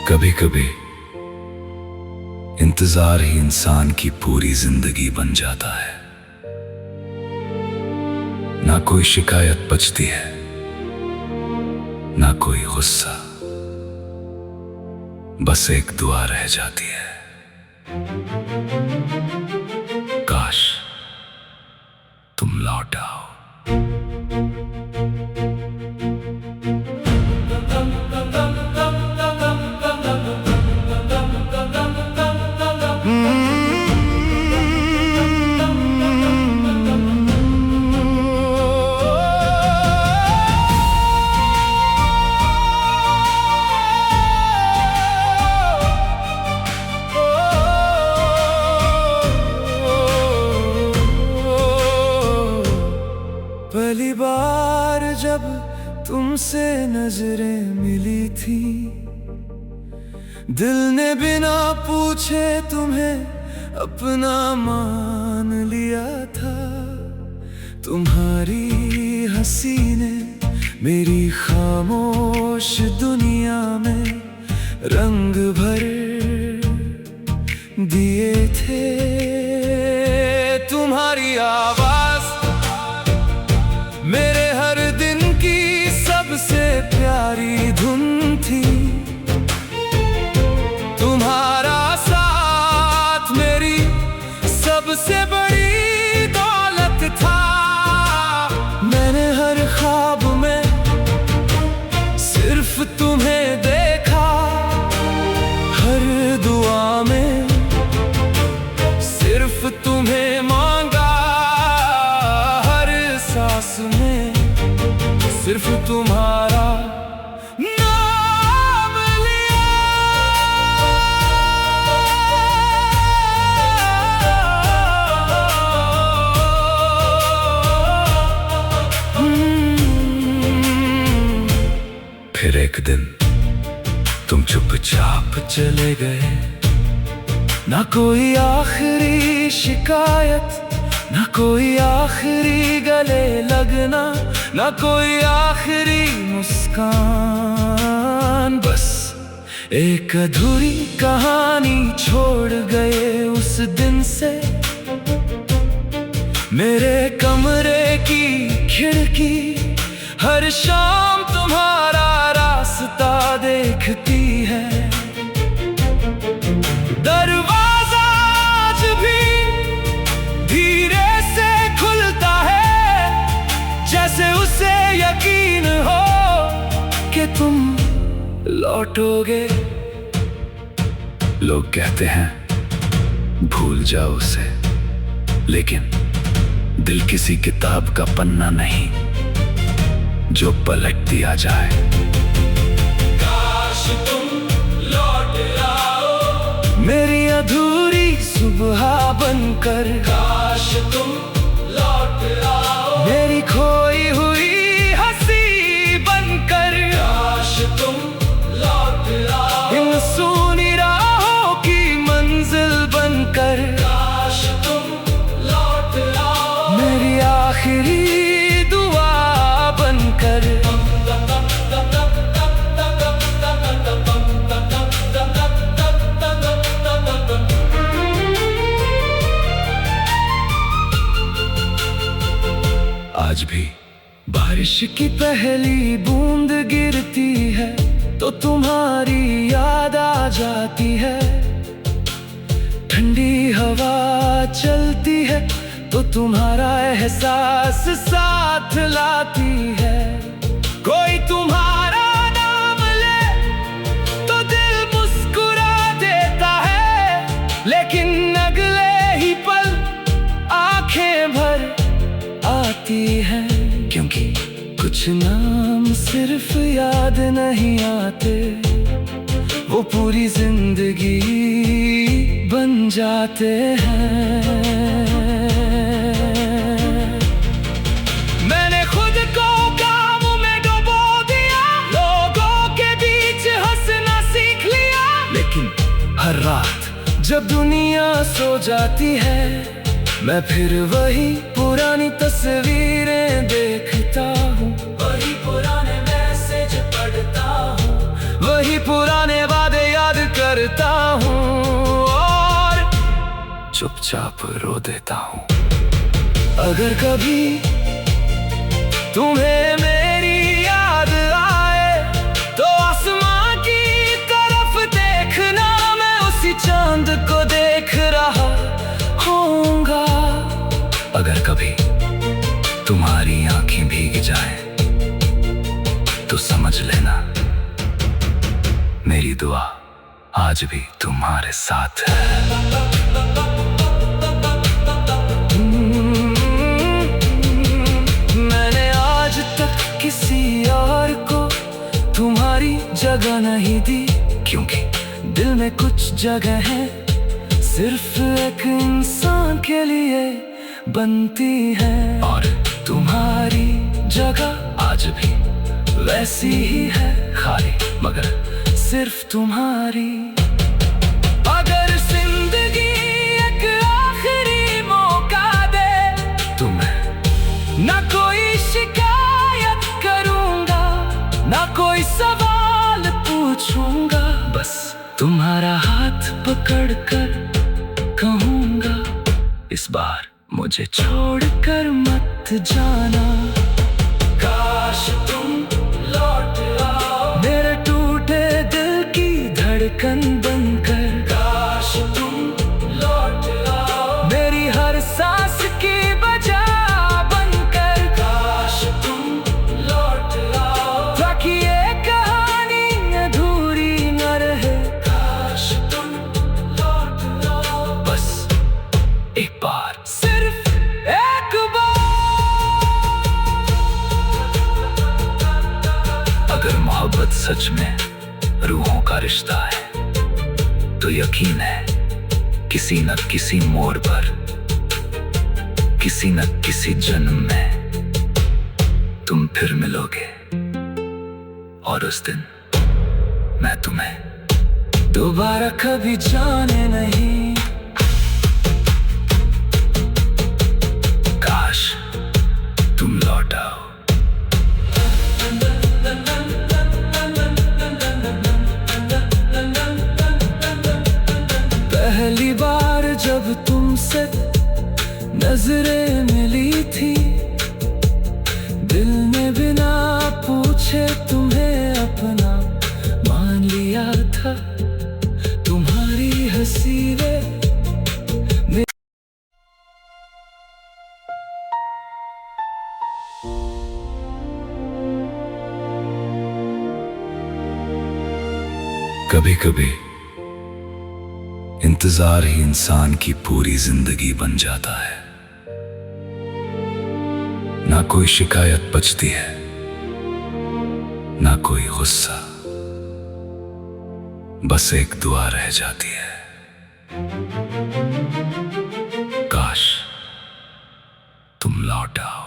कभी कभी इंतजार ही इंसान की पूरी जिंदगी बन जाता है। ना कोई शिकायत बचती है, ना कोई गुस्सा, बस एक दुआ रह जाती है, काश तुम लौट आओ। पहली बार जब तुमसे नजरें मिली थी, दिल ने बिना पूछे तुम्हें अपना मान लिया था। तुम्हारी हंसी ने मेरी खामोश दुनिया में रंग भर दिए थे। तुम्हारी आवाज मेरे हर दिन की सबसे प्यारी धुन थी। तुम्हारा साथ मेरी सबसे बड़ी दौलत था। मैंने हर ख्वाब में सिर्फ तुम्हें देखा, हर दुआ में सिर्फ तुम्हें मांगा, सांस में सिर्फ तुम्हारा नाम लिया। फिर एक दिन तुम चुपचाप चले गए, ना कोई आखिरी शिकायत, ना कोई आखिरी गले लगना, ना कोई आखिरी मुस्कान। बस एक अधूरी कहानी छोड़ गए उस दिन से। मेरे कमरे की खिड़की हर शाम तुम्हारा रास्ता देखती है। दरवाजा आज भी धीरे से खुलता है, जैसे उसे यकीन हो कि तुम लौटोगे। लोग कहते हैं भूल जाओ उसे, लेकिन दिल किसी किताब का पन्ना नहीं जो पलट दिया जाए। काश तुम लौट आओ मेरी अधूरी सुबह बनकर। काश तुम लौट आओ मेरी खोई हुई हंसी बनकर। काश तुम लौट आओ इन सूनी राहों की मंजिल बनकर। काश तुम लौट आओ मेरी आखिरी दुआ बनकर। आज भी बारिश की पहली बूंद गिरती है तो तुम्हारी याद आ जाती है। ठंडी हवा चलती है तो तुम्हारा एहसास साथ लाती है। कोई तुम्हारा नाम ले तो दिल मुस्कुरा देता है, लेकिन अगले ही पल आंखें भर आती है। क्योंकि कुछ नाम सिर्फ याद नहीं आते, वो पूरी जिंदगी बन जाते हैं। मैंने खुद को काम में डुबो दिया, लोगों के बीच हंसना सीख लिया। लेकिन हर रात जब दुनिया सो जाती है, मैं फिर वही पुरानी तस्वीरें देखता हूँ, वही पुराने मैसेज पढ़ता हूँ, वही पुराने वादे करता हूँ और चुपचाप रो देता हूँ। अगर कभी तुम्हें मेरी याद आए तो आसमां की तरफ देखना, मैं उसी चांद को देख रहा होऊंगा। अगर कभी तुम्हारी आंखें भीग जाएं तो समझ लेना मेरी दुआ आज भी तुम्हारे साथ है। मैंने आज तक किसी और को तुम्हारी जगह नहीं दी, क्योंकि दिल में कुछ जगह है सिर्फ एक इंसान के लिए बनती है। और तुम्हारी जगह आज भी वैसी ही है, खाली मगर सिर्फ तुम्हारी। अगर जिंदगी एक आखिरी मौका दे तुम्हें ना कोई शिकायत करूंगा, ना कोई सवाल पूछूंगा, बस तुम्हारा हाथ पकड़कर कहूंगा, इस बार मुझे छोड़कर मत जाना। काश तुम लौट आओ मेरे टूटे दिल की धड़कन बनकर। काश तुम लौट आओ मेरी हर सांस की वजह बनकर। काश तुम लौट आओ ताकि ये कहानी अधूरी न रहे। काश तुम लौट आओ बस एक बार, सिर्फ एक बार। अगर मोहब्बत सच में रूहों का रिश्ता है तो यकीन है किसी न किसी मोड़ पर, किसी न किसी जन्म में तुम फिर मिलोगे और उस दिन मैं तुम्हें दोबारा कभी जाने नहीं। काश तुम लौट आओ। पहली बार जब तुमसे नजरें मिली थी, दिल ने बिना पूछे तुम्हें अपना मान लिया था। तुम्हारी हंसी ने कभी कभी इंतजार ही इंसान की पूरी जिंदगी बन जाता है। ना कोई शिकायत बचती है, ना कोई गुस्सा, बस एक दुआ रह जाती है। काश तुम लौट आओ।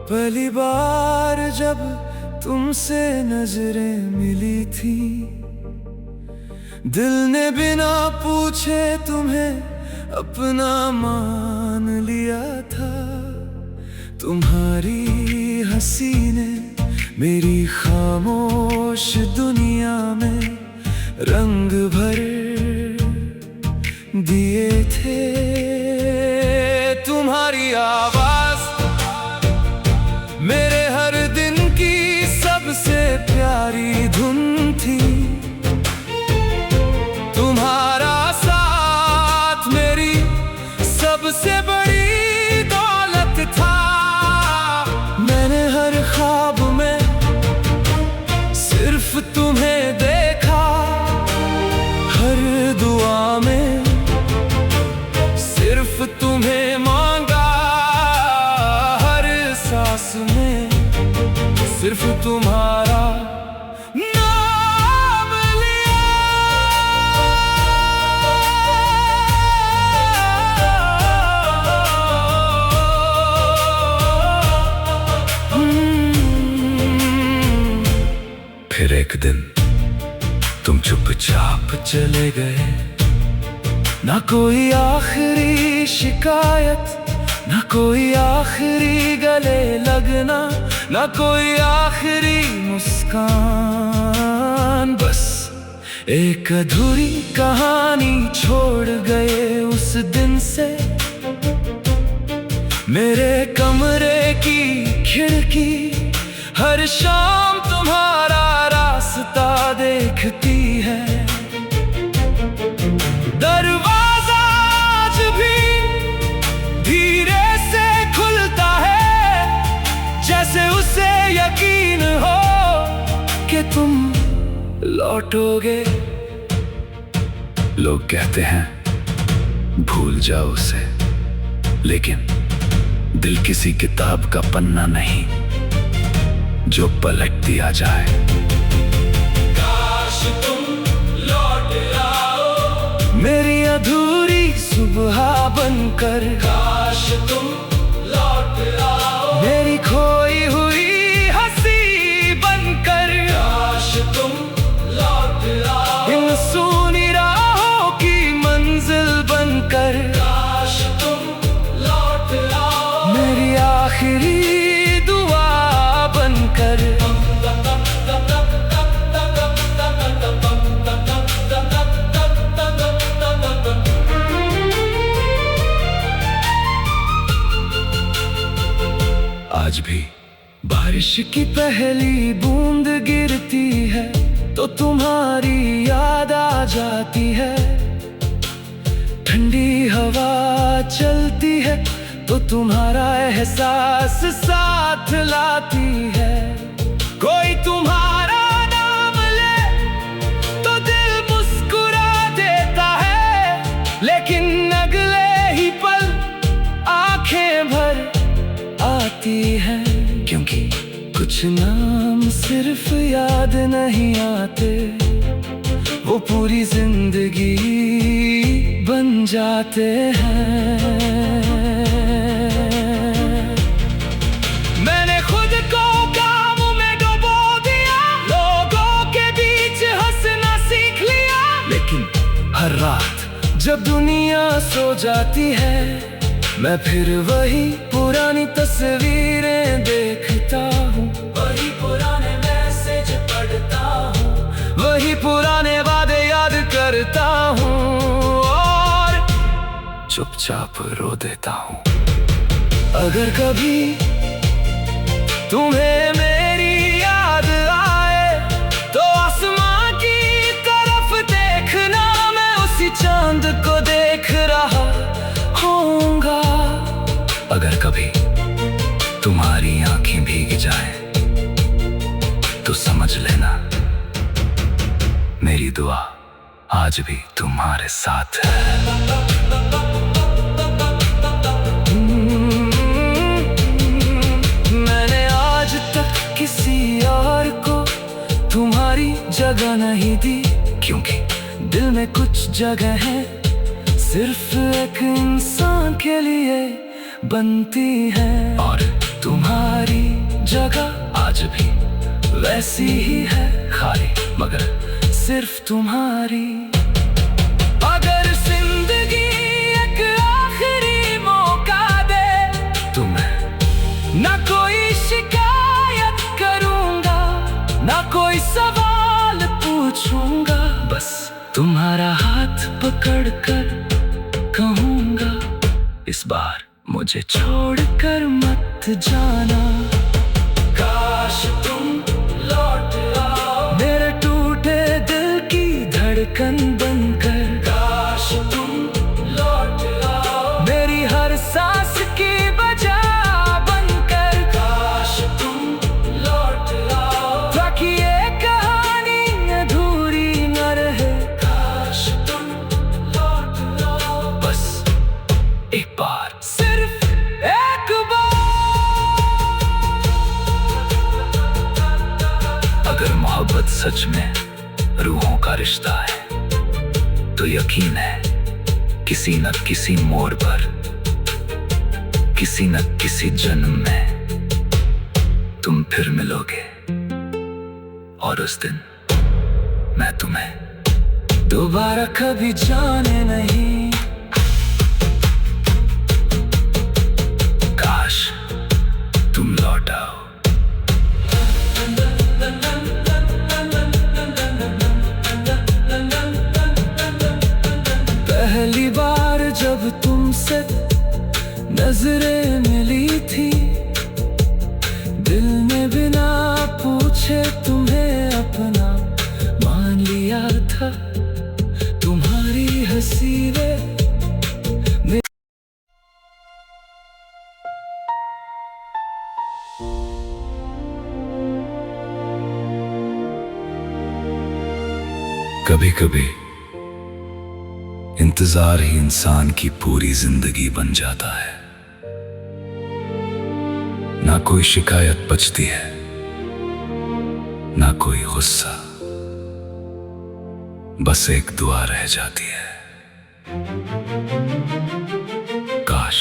पहली बार जब तुमसे नजरें मिली थी, दिल ने बिना पूछे तुम्हें अपना मान लिया था। तुम्हारी हंसी ने मेरी खामोश दुनिया में रंग भर दिए थे। तुम्हारी आवाज मेरे हर दिन की सबसे प्यारी धुन थी। तुम्हारा साथ मेरी सबसे बड़ी दौलत था। मैंने हर ख्वाब में सिर्फ तुम्हें देखा, हर दुआ में सिर्फ तुम्हें मांगा, हर सांस में सिर्फ तुम्हारा नाम लिया। फिर एक दिन तुम चुपचाप चले गए। ना कोई आखिरी शिकायत, ना कोई आखिरी गले लगना, ना कोई आखिरी मुस्कान। बस एक अधूरी कहानी छोड़ गए उस दिन से। मेरे कमरे की खिड़की हर शाम तुम्हारा रास्ता देखती है। दरवाजा आज भी धीरे से खुलता है, जैसे उसे यकीन हो कि तुम लौटोगे। लोग कहते हैं भूल जाओ उसे, लेकिन दिल किसी किताब का पन्ना नहीं जो पलट दिया जाए। काश तुम लौट आओ मेरी अधूरी सुबह बनकर। काश तुम लौट आओ मेरी खोई हुई हंसी बनकर। काश तुम लौट आओ इन सूनी राहों की मंजिल बनकर। काश तुम लौट आओ मेरी आखिरी दुआ बनकर। आज भी बारिश की पहली बूंद गिरती है तो तुम्हारी याद आ जाती है। ठंडी हवा चलती है तो तुम्हारा एहसास साथ लाती है। कोई तुम्हारा नाम ले तो दिल मुस्कुरा देता है, लेकिन अगले ही पल आंखें भर आती है। क्योंकि कुछ नाम सिर्फ याद नहीं आते, वो पूरी जिंदगी बन जाते हैं। मैंने खुद को काम में डुबो दिया, लोगों के बीच हंसना सीख लिया। लेकिन हर रात जब दुनिया सो जाती है, मैं फिर वही पुरानी तस्वीरें देखता हूँ। वही पुराने मैसेज पढ़ता हूँ, वही पुराने वादे याद करता हूँ और चुपचाप रो देता हूँ। अगर कभी तुम्हें मेरी याद आए तो आसमां की तरफ देखना, मैं उसी चांद को देख रहा होऊंगा। अगर कभी तुम्हारी आंखें भीग जाएं तो समझ लेना मेरी दुआ आज भी तुम्हारे साथ है। मैंने आज तक किसी और को तुम्हारी जगह नहीं दी, क्योंकि दिल में कुछ जगह है सिर्फ एक इंसान के लिए बनती है। और तुम्हारी जगह आज भी वैसी ही है, खाली मगर सिर्फ तुम्हारी। अगर जिंदगी एक आखिरी मौका दे तुम्हें, ना कोई शिकायत करूंगा, ना कोई सवाल पूछूंगा। बस तुम्हारा हाथ पकड़कर कहूंगा, इस बार मुझे छोड़कर मत जाना। काश तुम लौट आओ मेरे टूटे दिल की धड़कन बनकर। काश तुम लौट आओ मेरी हर सांस की वजह बनकर। काश तुम लौट आओ ताकि ये कहानी अधूरी न रहे। काश तुम लौट आओ बस एक बार, सिर्फ एक बार। अगर मोहब्बत सच में रूहों का रिश्ता है तो यकीन है किसी न किसी मोड़ पर, किसी न किसी जन्म में तुम फिर मिलोगे। और उस दिन मैं तुम्हें दोबारा कभी जाने नहीं। काश तुम लौट आओ। पहली बार जब तुमसे नजरें मिली थी, दिल ने बिना पूछे तुम्हें अपना मान लिया था। तुम्हारी हंसी में कभी कभी इंतजार ही इंसान की पूरी जिंदगी बन जाता है। ना कोई शिकायत बचती है, ना कोई गुस्सा, बस एक दुआ रह जाती है। काश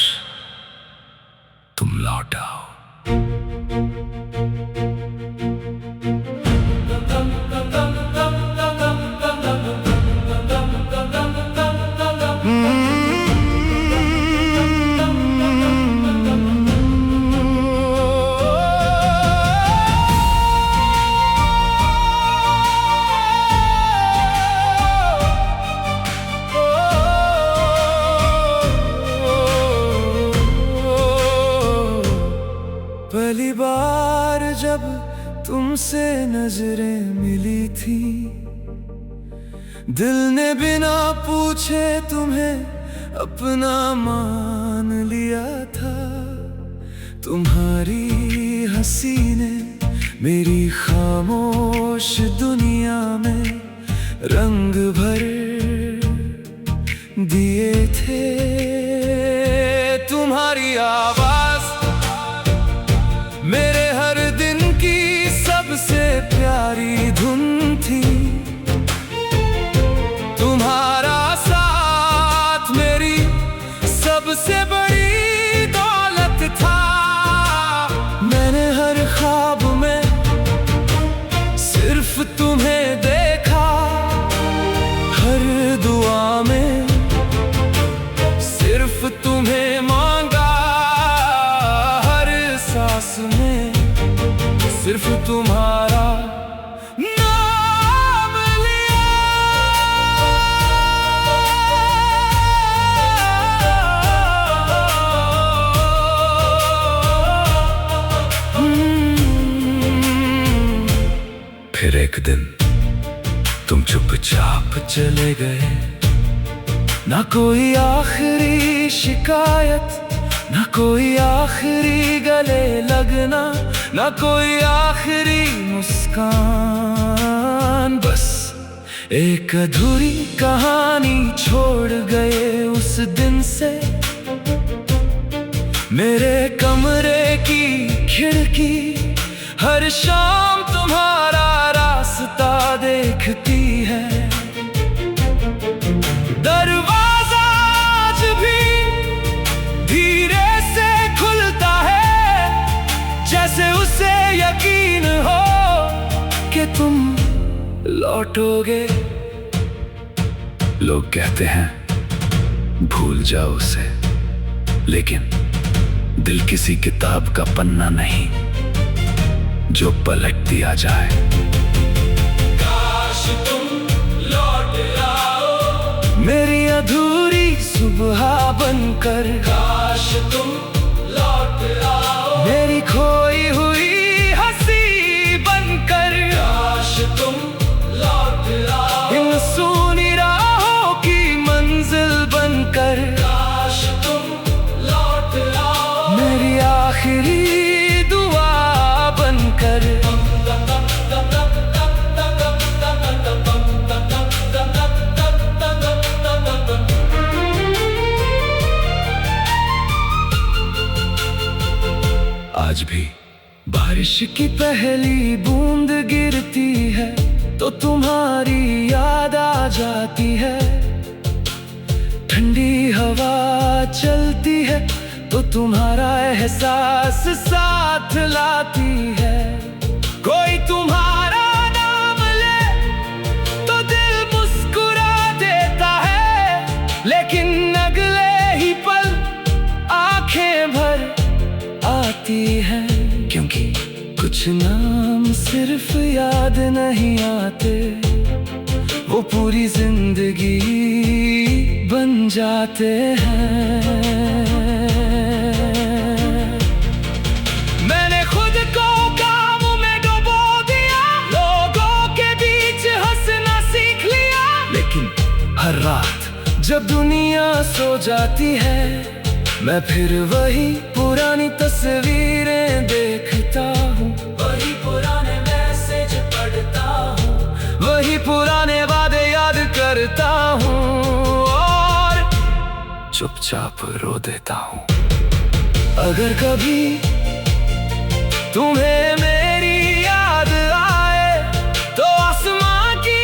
तुम लौट आओ। पहली बार जब तुमसे नजरें मिली थी, दिल ने बिना पूछे तुम्हें अपना मान लिया था। तुम्हारी हंसी ने मेरी खामोश दुनिया में रंग भर दिए थे। तुम्हारी आवाज मेरे हर दिन की सबसे प्यारी धुन थी। तुम्हारा साथ मेरी सबसे बड़ी दौलत था। मैंने हर ख्वाब में सिर्फ तुम्हें देखा, हर दुआ में सिर्फ तुम्हें मांगा, सांस में सिर्फ तुम्हारा नाम लिया। फिर एक दिन तुम चुपचाप चले गए। ना कोई आखिरी शिकायत, ना कोई आखिरी गले लगना, ना कोई आखिरी मुस्कान। बस एक अधूरी कहानी छोड़ गए उस दिन से। मेरे कमरे की खिड़की हर शाम तुम्हारा रास्ता देखती है। दरवाजा आज भी धीरे से खुलता है, जैसे उसे यकीन हो कि तुम लौटोगे। लोग कहते हैं भूल जाओ उसे, लेकिन दिल किसी किताब का पन्ना नहीं जो पलट दिया जाए। काश तुम लौट आओ मेरी अधूरी सुबह बनकर। काश तुम लौट आओ मेरी खोई हुई हंसी बनकर। काश तुम लौट आओ इन सूनी राहों की मंजिल बनकर। काश तुम लौट आओ मेरी आखिरी दुआ बनकर। आज भी बारिश की पहली बूंद गिरती है तो तुम्हारी याद आ जाती है। ठंडी हवा चलती है तो तुम्हारा एहसास साथ लाती है। कोई तुम्हारा नाम जाती है, क्योंकि कुछ नाम सिर्फ याद नहीं आते, वो पूरी जिंदगी बन जाते हैं। मैंने खुद को काम में डुबो दिया, लोगों के बीच हंसना सीख लिया, लेकिन हर रात जब दुनिया सो जाती है, मैं फिर वही पुरानी तस्वीरें देखता हूँ, वही पुराने मैसेज पढ़ता हूँ, वही पुराने वादे याद करता हूँ और चुपचाप रो देता हूँ। अगर कभी तुम्हें मेरी याद आए तो आसमां की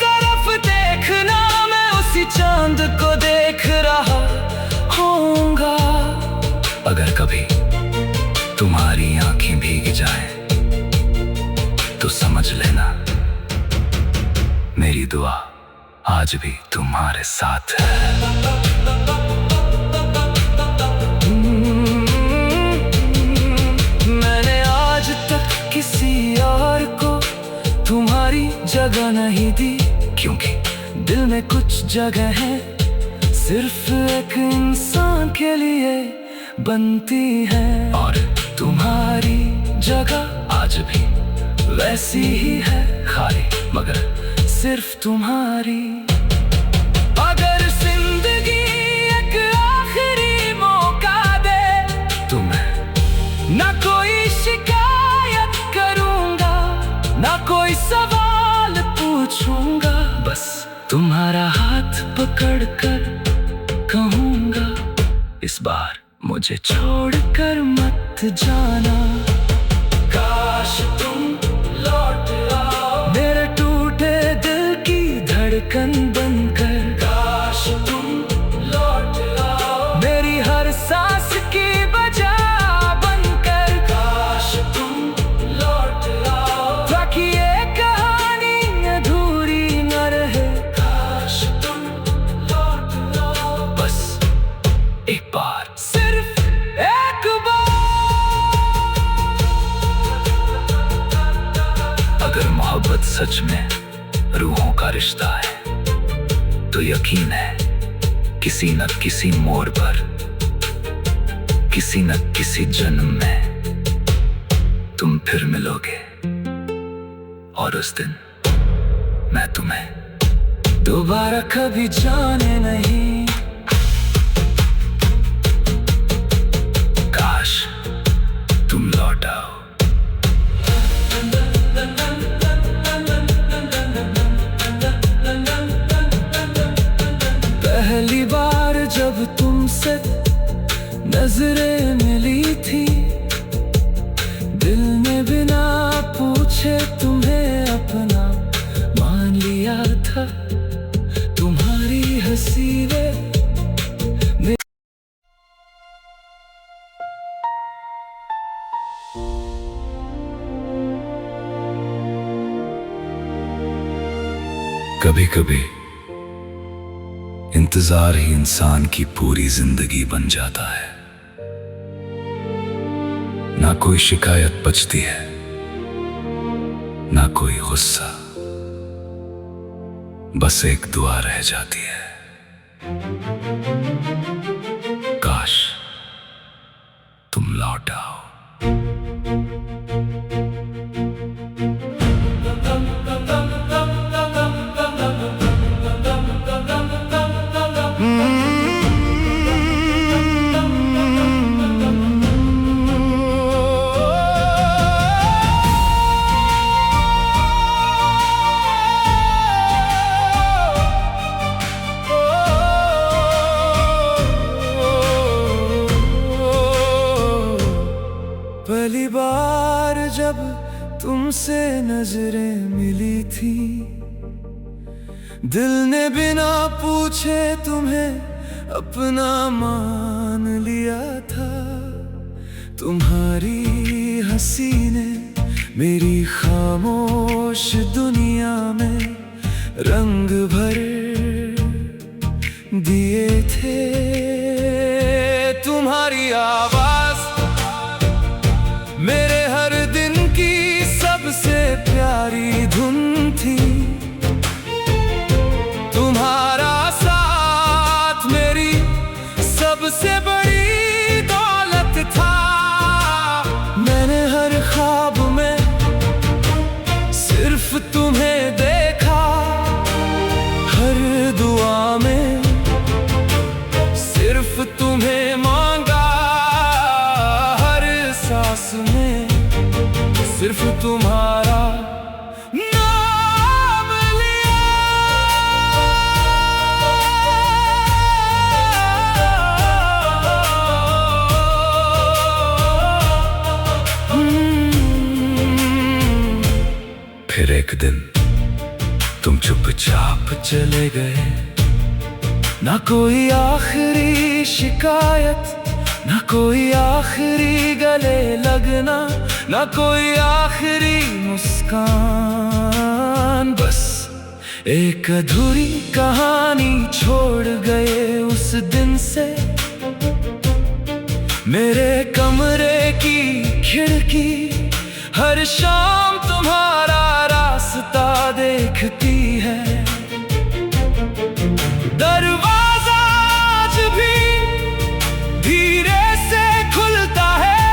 तरफ देखना, मैं उसी चांद को देख रहा होऊंगा। अगर कभी तुम्हारी आंखें भीग जाएं तो समझ लेना मेरी दुआ आज भी तुम्हारे साथ है। मैंने आज तक किसी और को तुम्हारी जगह नहीं दी, क्योंकि दिल में कुछ जगह है सिर्फ एक इंसान के लिए बनती है, और तुम्हारी जगह आज भी वैसी ही है, खाली मगर सिर्फ तुम्हारी। अगर जिंदगी एक आखिरी मौका दे तुम्हें, ना कोई शिकायत करूंगा, ना कोई सवाल पूछूंगा, बस तुम्हारा हाथ पकड़कर कहूंगा, इस बार मुझे छोड़कर मत जाना। काश तुम लौट आओ मेरे टूटे दिल की धड़कन बनकर, काश तुम लौट आओ मेरी हर सांस की वजह बनकर, काश तुम लौट आओ ताकि ये कहानी अधूरी न रहे, काश तुम लौट आओ बस एक बार, सिर्फ एक बार। अगर मोहब्बत सच में रूहों का रिश्ता है तो यकीन है किसी न किसी मोड़ पर, किसी न किसी जन्म में तुम फिर मिलोगे, और उस दिन मैं तुम्हें दोबारा कभी जाने नहीं। काश तुम लौट आओ। पहली बार जब तुमसे नजरें मिली थी, दिल ने बिना पूछे तुम्हें अपना मान लिया था, तुम्हारी हंसी वे कभी कभी इंतजार ही इंसान की पूरी जिंदगी बन जाता है, ना कोई शिकायत बचती है, ना कोई गुस्सा, बस एक दुआ रह जाती है, काश तुम लौट आओ। पहली बार जब तुमसे नजरें मिली थी, दिल ने बिना पूछे तुम्हें अपना मान लिया था, तुम्हारी हंसी ने मेरी खामोश दुनिया में रंग भर दिए थे। तुम्हारी आवाज मेरे हर दिन की सबसे प्यारी धुन थी। तुम्हारा साथ मेरी सबसे बड़ी दौलत था। मैंने हर ख्वाब में सिर्फ तुम्हें देखा, हर दुआ में सिर्फ तुम्हें मांगा, हर सांस में सिर्फ तुम्हारा नाम लिया। फिर एक दिन तुम चुपचाप चले गए, ना कोई आखिरी शिकायत, ना कोई आखिरी गले लगना, ना कोई आखिरी मुस्कान। बस एक अधूरी कहानी छोड़ गए उस दिन से। मेरे कमरे की खिड़की हर शाम तुम्हारा रास्ता देखती है। दरवाजा आज भी धीरे से खुलता है,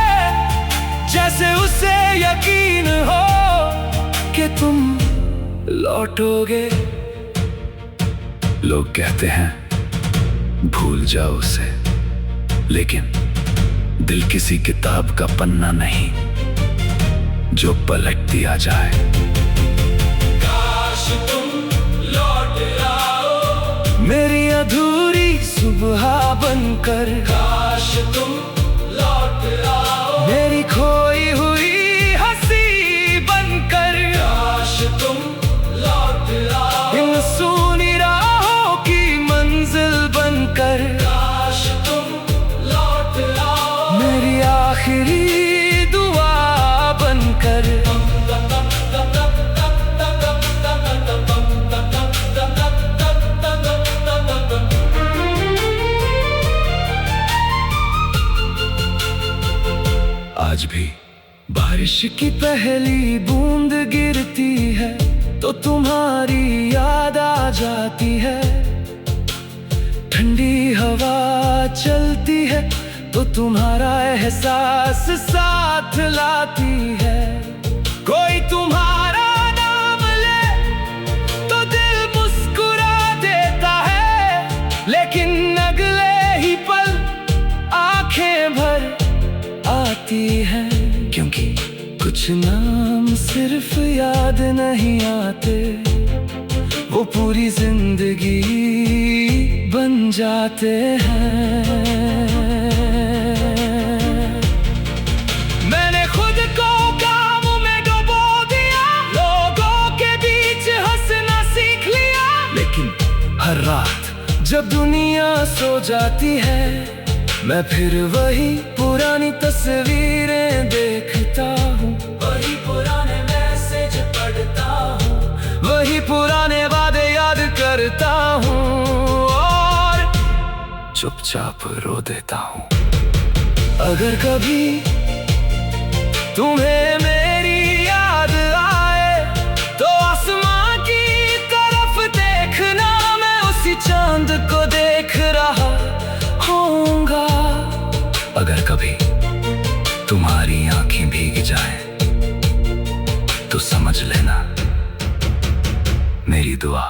जैसे उसे यकीन हो कि तुम लौटोगे। लोग कहते हैं भूल जाओ उसे, लेकिन दिल किसी किताब का पन्ना नहीं जो पलट दिया जाए। काश तुम लौट आओ मेरी अधूरी सुबह बनकर, काश तुम लौट आओ मेरी खोई हुई हंसी बनकर, काश तुम लौट आओ इन सूनी राहों की मंजिल बनकर, काश तुम लौट आओ मेरी आखिरी दुआ बनकर। आज भी बारिश की पहली बूंद गिरती है तो तुम्हारी याद आ जाती है। ठंडी हवा चलती है तो तुम्हारा एहसास साथ लाती है। कोई तुम्हारा नाम ले तो दिल मुस्कुरा देता है, लेकिन अगले ही पल आंखें भर आती है। क्योंकि कुछ नाम सिर्फ याद नहीं आते, वो पूरी जिंदगी बन जाते हैं। मैंने खुद को काम में डुबो दिया, लोगों के बीच हंसना सीख लिया, लेकिन हर रात जब दुनिया सो जाती है, मैं फिर वही पुरानी तस्वीरें देखता हूँ, वही पुराने मैसेज पढ़ता हूँ, वही पुराने वादे याद करता हूँ और चुपचाप रो देता हूँ। अगर कभी तुम्हें मेरी याद आए तो आसमां की तरफ देखना, मैं उसी चांद को देख रहा होऊंगा। अगर कभी तुम्हारी आंखें भीग जाएं तो समझ लेना मेरी दुआ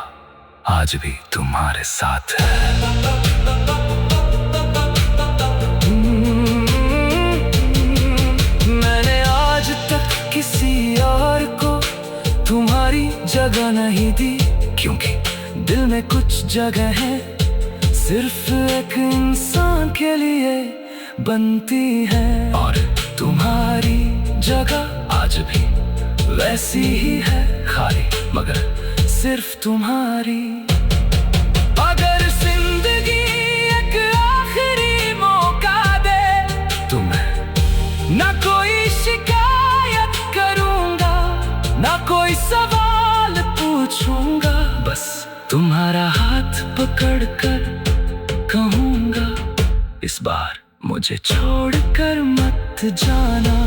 आज भी तुम्हारे साथ है। मैंने आज तक किसी और को तुम्हारी जगह नहीं दी, क्योंकि दिल में कुछ जगह है सिर्फ एक इंसान के लिए बनती है। और तुम्हारी जगह आज भी वैसी ही है, खाली मगर सिर्फ तुम्हारी। अगर जिंदगी एक आखिरी मौका दे तो मैं ना कोई शिकायत करूंगा, ना कोई सवाल पूछूंगा, बस तुम्हारा हाथ पकड़कर कहूंगा, इस बार मुझे छोड़कर मत जाना।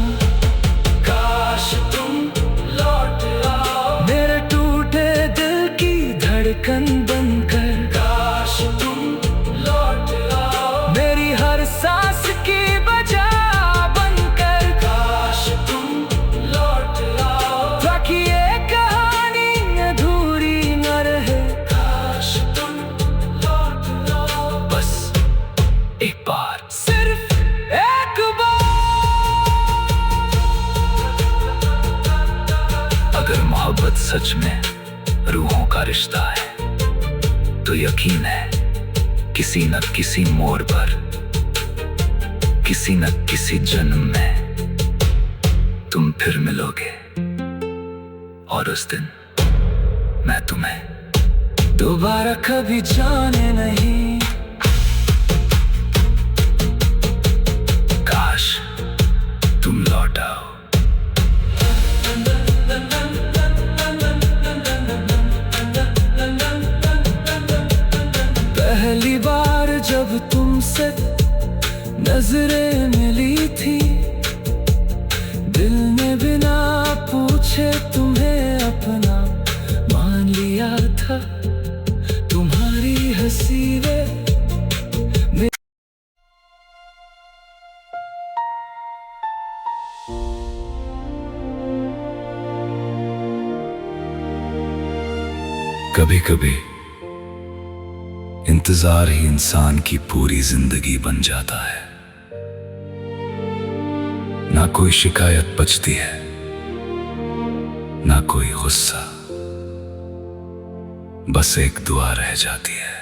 सच में रूहों का रिश्ता है, तो यकीन है किसी न किसी मोड़ पर, किसी न किसी जन्म में तुम फिर मिलोगे, और उस दिन मैं तुम्हें दोबारा कभी जाने नहीं। काश तुम लौट आओ। पहली बार जब तुमसे नजरें मिली थी, दिल ने बिना पूछे तुम्हें अपना मान लिया था। तुम्हारी हंसी में कभी कभी इंतजार ही इंसान की पूरी जिंदगी बन जाता है। ना कोई शिकायत बचती है, ना कोई गुस्सा, बस एक दुआ रह जाती है।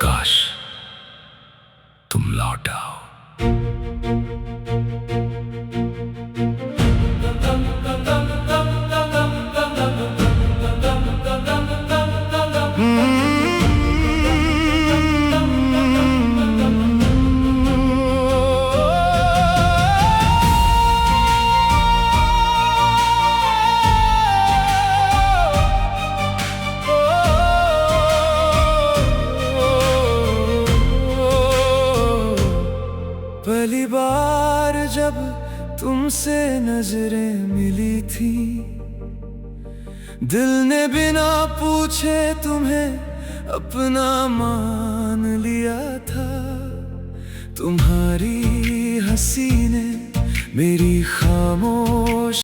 काश तुम लौट आओ। पहली बार जब तुमसे नजरें मिली थी, दिल ने बिना पूछे तुम्हें अपना मान लिया था। तुम्हारी हंसी ने मेरी खामोश